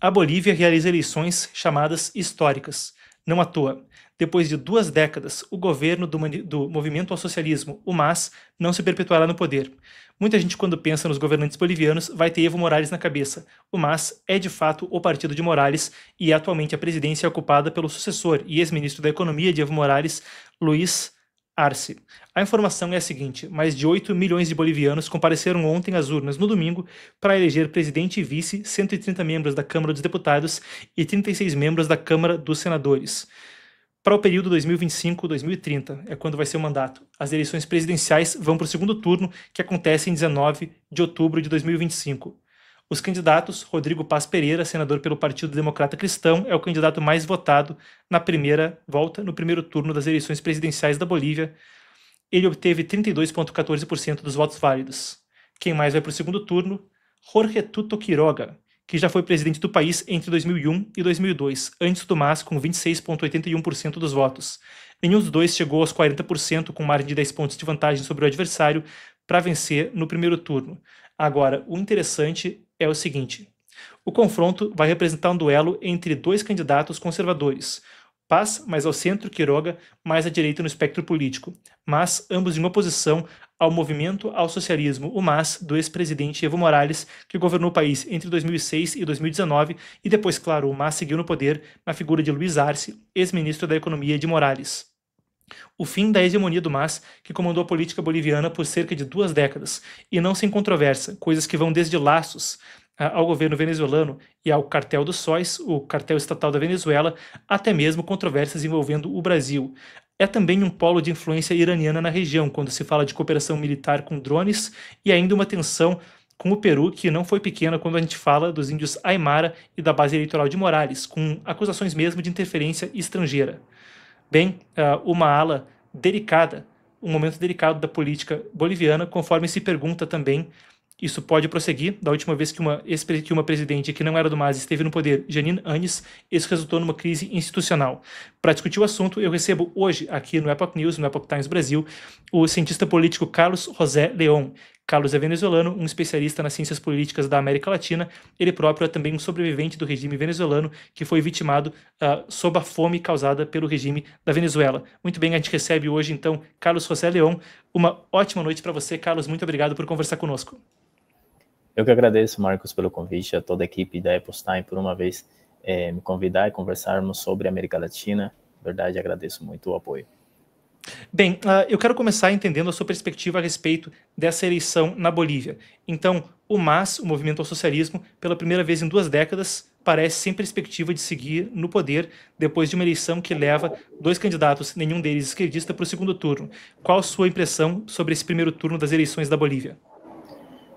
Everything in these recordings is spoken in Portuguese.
A Bolívia realiza eleições chamadas históricas. Não à toa. Depois de 2 décadas, o governo do Movimento ao Socialismo, o MAS, não se perpetuará no poder. Muita gente, quando pensa nos governantes bolivianos, vai ter Evo Morales na cabeça. O MAS é, de fato, o partido de Morales e atualmente a presidência é ocupada pelo sucessor e ex-ministro da Economia de Evo Morales, Luiz Arce. A informação é a seguinte: mais de 8 milhões de bolivianos compareceram ontem às urnas no domingo para eleger presidente e vice, 130 membros da Câmara dos Deputados e 36 membros da Câmara dos Senadores. Para o período 2025-2030, é quando vai ser o mandato. As eleições presidenciais vão para o segundo turno, que acontece em 19 de outubro de 2025. Os candidatos, Rodrigo Paz Pereira, senador pelo Partido Democrata Cristão, é o candidato mais votado na primeira volta, no primeiro turno das eleições presidenciais da Bolívia. Ele obteve 32,14% dos votos válidos. Quem mais vai para o segundo turno? Jorge Tuto Quiroga, que já foi presidente do país entre 2001 e 2002, antes do MAS com 26,81% dos votos. Nenhum dos dois chegou aos 40% com margem de 10 pontos de vantagem sobre o adversário para vencer no primeiro turno. Agora, o interessante é o seguinte: o confronto vai representar um duelo entre dois candidatos conservadores, Paz mais ao centro, Quiroga mais à direita no espectro político, mas ambos em oposição ao movimento ao socialismo, o MAS, do ex-presidente Evo Morales, que governou o país entre 2006 e 2019, e depois, claro, o MAS seguiu no poder na figura de Luiz Arce, ex-ministro da Economia de Morales. O fim da hegemonia do MAS, que comandou a política boliviana por cerca de 2 décadas, e não sem controvérsia, coisas que vão desde laços ao governo venezuelano e ao cartel dos sóis, o cartel estatal da Venezuela, até mesmo controvérsias envolvendo o Brasil. É também um polo de influência iraniana na região, quando se fala de cooperação militar com drones e ainda uma tensão com o Peru, que não foi pequena quando a gente fala dos índios Aymara e da base eleitoral de Morales, com acusações mesmo de interferência estrangeira. Bem, uma ala delicada, um momento delicado da política boliviana, conforme se pergunta também. Isso pode prosseguir. Da última vez que uma presidente que não era do MAS esteve no poder, Janine Áñez, isso resultou numa crise institucional. Para discutir o assunto, eu recebo hoje, aqui no Epoch News, no Epoch Times Brasil, o cientista político Carlos José León. Carlos é venezuelano, um especialista nas ciências políticas da América Latina. Ele próprio é também um sobrevivente do regime venezuelano que foi vitimado sob a fome causada pelo regime da Venezuela. Muito bem, a gente recebe hoje, então, Carlos José León. Uma ótima noite para você, Carlos. Muito obrigado por conversar conosco. Eu que agradeço, Marcos, pelo convite, a toda a equipe da Epoch Time por uma vez me convidar e conversarmos sobre a América Latina. Na verdade, agradeço muito o apoio. Bem, eu quero começar entendendo a sua perspectiva a respeito dessa eleição na Bolívia. Então, o MAS, o Movimento ao Socialismo, pela primeira vez em 2 décadas, parece sem perspectiva de seguir no poder depois de uma eleição que leva 2 candidatos, nenhum deles esquerdista, para o segundo turno. Qual a sua impressão sobre esse primeiro turno das eleições da Bolívia?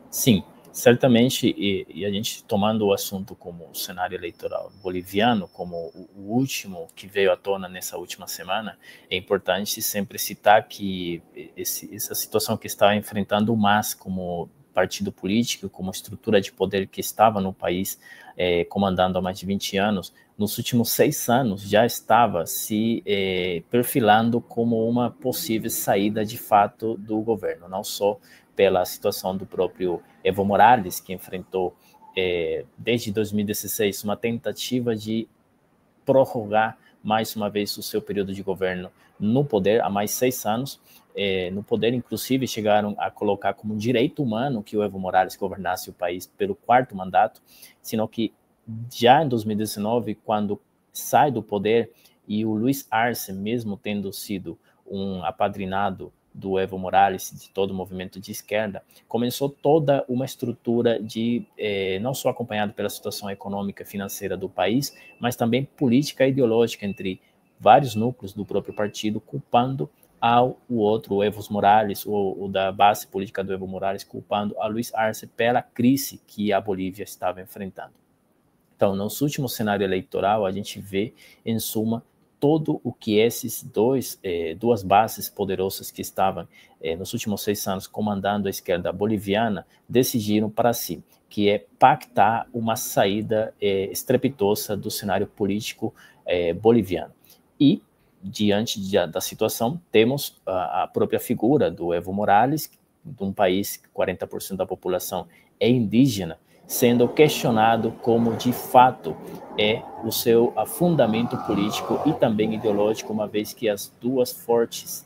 Sim, certamente, e a gente tomando o assunto como cenário eleitoral boliviano, como o último que veio à tona nessa última semana, é importante sempre citar que essa situação que está enfrentando o MAS como partido político, como estrutura de poder que estava no país comandando há mais de 20 anos, nos últimos 6 anos já estava se perfilando como uma possível saída de fato do governo, não só pela situação do próprio Evo Morales, que enfrentou desde 2016 uma tentativa de prorrogar mais uma vez o seu período de governo no poder, há mais 6 anos. No poder, inclusive, chegaram a colocar como um direito humano que o Evo Morales governasse o país pelo 4º mandato, sino que já em 2019, quando sai do poder, e o Luiz Arce, mesmo tendo sido um apadrinado do Evo Morales, de todo o movimento de esquerda, começou toda uma estrutura de, não só acompanhado pela situação econômica e financeira do país, mas também política e ideológica entre vários núcleos do próprio partido, culpando o outro, o Evo Morales, o da base política do Evo Morales, culpando a Luiz Arce pela crise que a Bolívia estava enfrentando. Então, no último cenário eleitoral, a gente vê, em suma, todo o que esses duas bases poderosas que estavam nos últimos 6 anos comandando a esquerda boliviana decidiram para si, que é pactar uma saída estrepitosa do cenário político boliviano. E, diante da situação, temos a própria figura do Evo Morales, de um país que 40% da população é indígena, sendo questionado como de fato é o seu fundamento político e também ideológico, uma vez que as duas frentes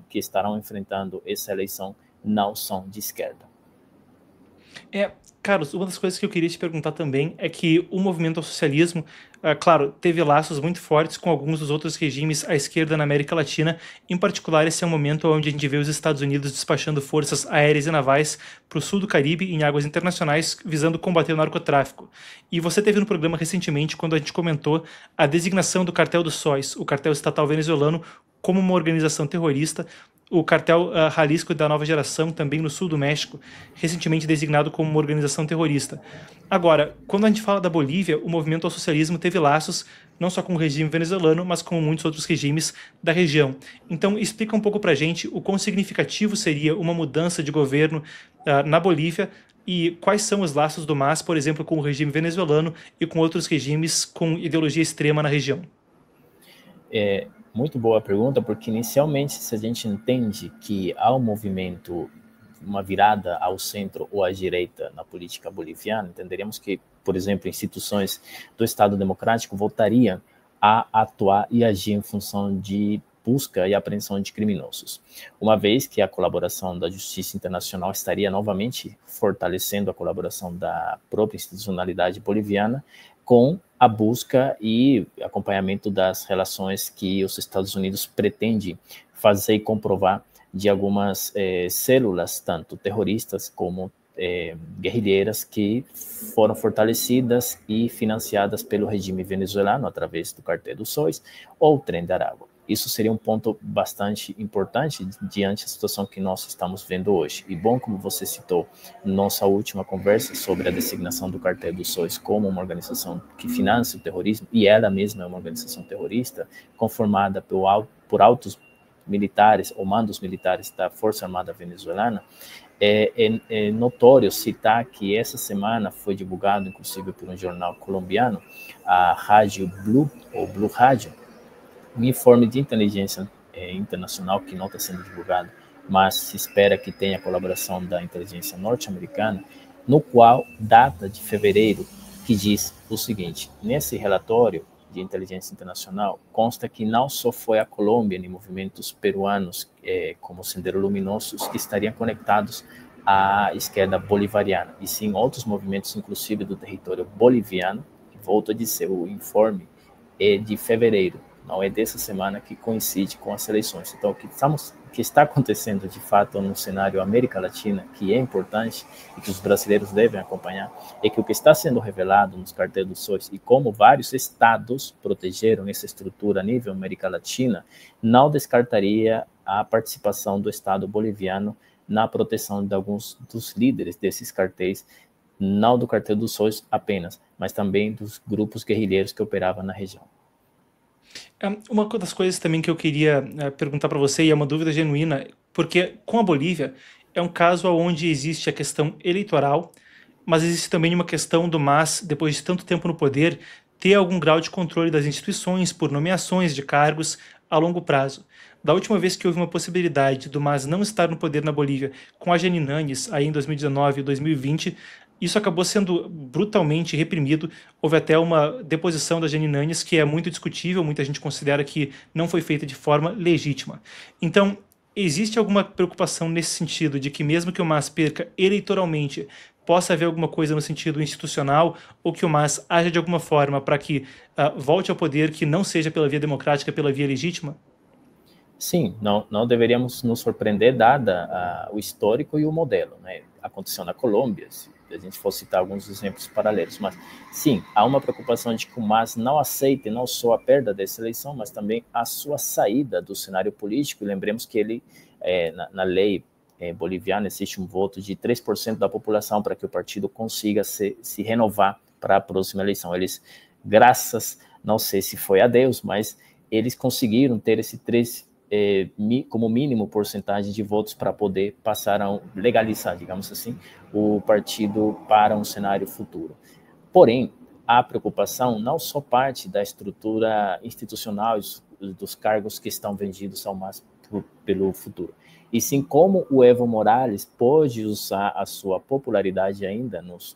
que estarão enfrentando essa eleição não são de esquerda. Carlos, uma das coisas que eu queria te perguntar também é que o movimento ao socialismo, claro, teve laços muito fortes com alguns dos outros regimes à esquerda na América Latina. Em particular, esse é um momento onde a gente vê os Estados Unidos despachando forças aéreas e navais para o sul do Caribe em águas internacionais, visando combater o narcotráfico. E você teve no programa recentemente, quando a gente comentou a designação do Cartel dos Sóis, o cartel estatal venezuelano, como uma organização terrorista. O cartel Jalisco da Nova Geração, também no sul do México, recentemente designado como uma organização terrorista. Agora, quando a gente fala da Bolívia, o movimento ao socialismo teve laços não só com o regime venezuelano, mas com muitos outros regimes da região. Então, explica um pouco pra gente o quão significativo seria uma mudança de governo na Bolívia e quais são os laços do MAS, por exemplo, com o regime venezuelano e com outros regimes com ideologia extrema na região. Muito boa pergunta, porque inicialmente, se a gente entende que há um movimento, uma virada ao centro ou à direita na política boliviana, entenderíamos que, por exemplo, instituições do Estado Democrático voltariam a atuar e agir em função de busca e apreensão de criminosos, uma vez que a colaboração da Justiça Internacional estaria novamente fortalecendo a colaboração da própria institucionalidade boliviana com a busca e acompanhamento das relações que os Estados Unidos pretendem fazer e comprovar de algumas células, tanto terroristas como guerrilheiras, que foram fortalecidas e financiadas pelo regime venezuelano através do Cartel dos Sóis ou Tren de Aragua. Isso seria um ponto bastante importante diante da situação que nós estamos vendo hoje. E bom, como você citou, nossa última conversa sobre a designação do Cartel dos Sóis como uma organização que financia o terrorismo, e ela mesma é uma organização terrorista, conformada por altos militares ou mandos militares da Força Armada Venezuelana. É notório citar que essa semana foi divulgado, inclusive por um jornal colombiano, a Rádio Blue, ou Blue Rádio, um informe de inteligência internacional que não está sendo divulgado, mas se espera que tenha a colaboração da inteligência norte-americana, no qual data de fevereiro, que diz o seguinte: nesse relatório de inteligência internacional consta que não só foi a Colômbia nem movimentos peruanos como Sendero Luminosos que estariam conectados à esquerda bolivariana, e sim outros movimentos, inclusive do território boliviano. Volto a dizer, o informe é de fevereiro, não é dessa semana, que coincide com as eleições. Então, o que está acontecendo de fato no cenário América Latina, que é importante e que os brasileiros devem acompanhar, é que o que está sendo revelado nos cartéis dos Sóis e como vários estados protegeram essa estrutura a nível América Latina, não descartaria a participação do Estado boliviano na proteção de alguns dos líderes desses cartéis, não do Cartel dos Sóis apenas, mas também dos grupos guerrilheiros que operavam na região. Uma das coisas também que eu queria perguntar para você, e é uma dúvida genuína, porque com a Bolívia é um caso onde existe a questão eleitoral, mas existe também uma questão do MAS, depois de tanto tempo no poder, ter algum grau de controle das instituições por nomeações de cargos a longo prazo. Da última vez que houve uma possibilidade do MAS não estar no poder na Bolívia com a Jeanine Áñez, aí em 2019 e 2020, isso acabou sendo brutalmente reprimido. Houve até uma deposição da Jeanine Áñez, que é muito discutível, muita gente considera que não foi feita de forma legítima. Então, existe alguma preocupação nesse sentido, de que mesmo que o MAS perca eleitoralmente, possa haver alguma coisa no sentido institucional, ou que o MAS haja de alguma forma para que volte ao poder, que não seja pela via democrática, pela via legítima? Sim, não deveríamos nos surpreender, dada o histórico e o modelo, né? Aconteceu na Colômbia, se a gente for citar alguns exemplos paralelos, mas sim, há uma preocupação de que o MAS não aceite não só a perda dessa eleição, mas também a sua saída do cenário político. E lembremos que ele, na lei boliviana, existe um voto de 3% da população para que o partido consiga se renovar para a próxima eleição. Eles, graças, não sei se foi a Deus, mas eles conseguiram ter esse 3% como mínimo porcentagem de votos para poder passar a legalizar, digamos assim, o partido para um cenário futuro. Porém, a preocupação não só parte da estrutura institucional dos cargos que estão vendidos ao MAS pelo futuro. e sim como o Evo Morales pôde usar a sua popularidade ainda nos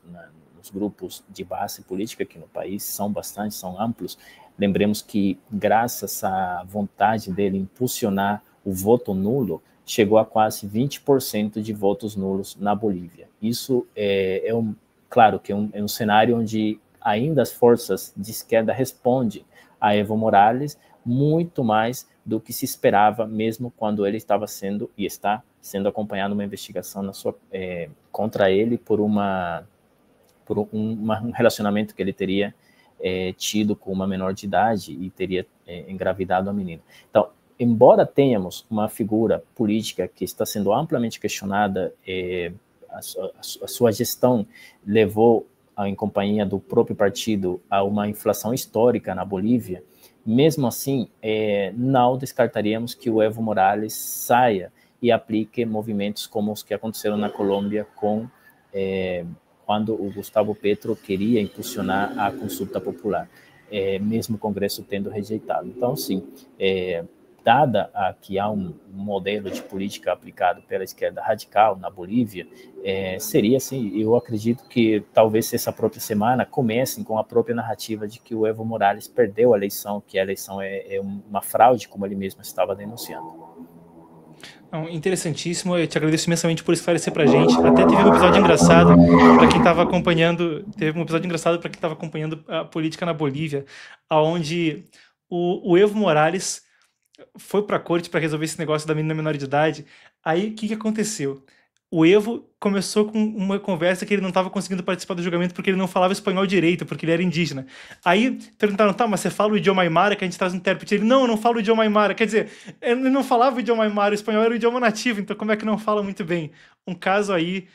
grupos de base política aqui no país, são bastante, são amplos. Lembremos que, graças à vontade dele impulsionar o voto nulo, chegou a quase 20% de votos nulos na Bolívia. Isso claro que é um cenário onde ainda as forças de esquerda respondem a Evo Morales muito mais do que se esperava, mesmo quando ele estava sendo e está sendo acompanhado uma investigação contra ele por um relacionamento que ele teria tido com uma menor de idade e teria engravidado a menina. Então, embora tenhamos uma figura política que está sendo amplamente questionada, a sua gestão levou, em companhia do próprio partido, a uma inflação histórica na Bolívia. Mesmo assim, não descartaríamos que o Evo Morales saia e aplique movimentos como os que aconteceram na Colômbia quando o Gustavo Petro queria impulsionar a consulta popular, mesmo o Congresso tendo rejeitado. Então, sim, dada que há um modelo de política aplicado pela esquerda radical na Bolívia, seria assim, eu acredito que talvez essa própria semana comecem com a própria narrativa de que o Evo Morales perdeu a eleição, que a eleição é uma fraude, como ele mesmo estava denunciando. Interessantíssimo, eu te agradeço imensamente por esclarecer pra gente. Até teve um episódio engraçado para quem estava acompanhando, a política na Bolívia, onde o Evo Morales foi para a corte para resolver esse negócio da menina menor de idade. Aí, o que aconteceu? O Evo começou com uma conversa que ele não estava conseguindo participar do julgamento porque ele não falava espanhol direito, porque ele era indígena. Aí perguntaram, tá, mas você fala o idioma aimara que a gente traz um intérprete? Ele, não, eu não falo o idioma aimara. Quer dizer, ele não falava o idioma aimara, o espanhol era o idioma nativo, então como é que não fala muito bem? Um caso aí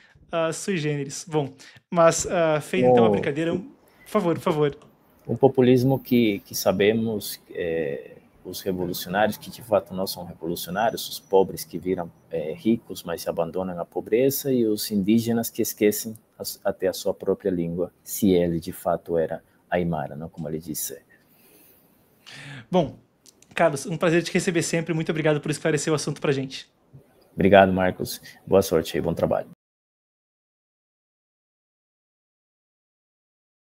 sui generis. Bom, mas feita então a brincadeira, por favor. Um populismo que sabemos... os revolucionários, que de fato não são revolucionários, os pobres que viram ricos, mas se abandonam a pobreza, e os indígenas que esquecem até a sua própria língua, se ele de fato era aimara, não como ele disse. Bom, Carlos, um prazer te receber sempre, muito obrigado por esclarecer o assunto pra gente. Obrigado, Marcos. Boa sorte e bom trabalho.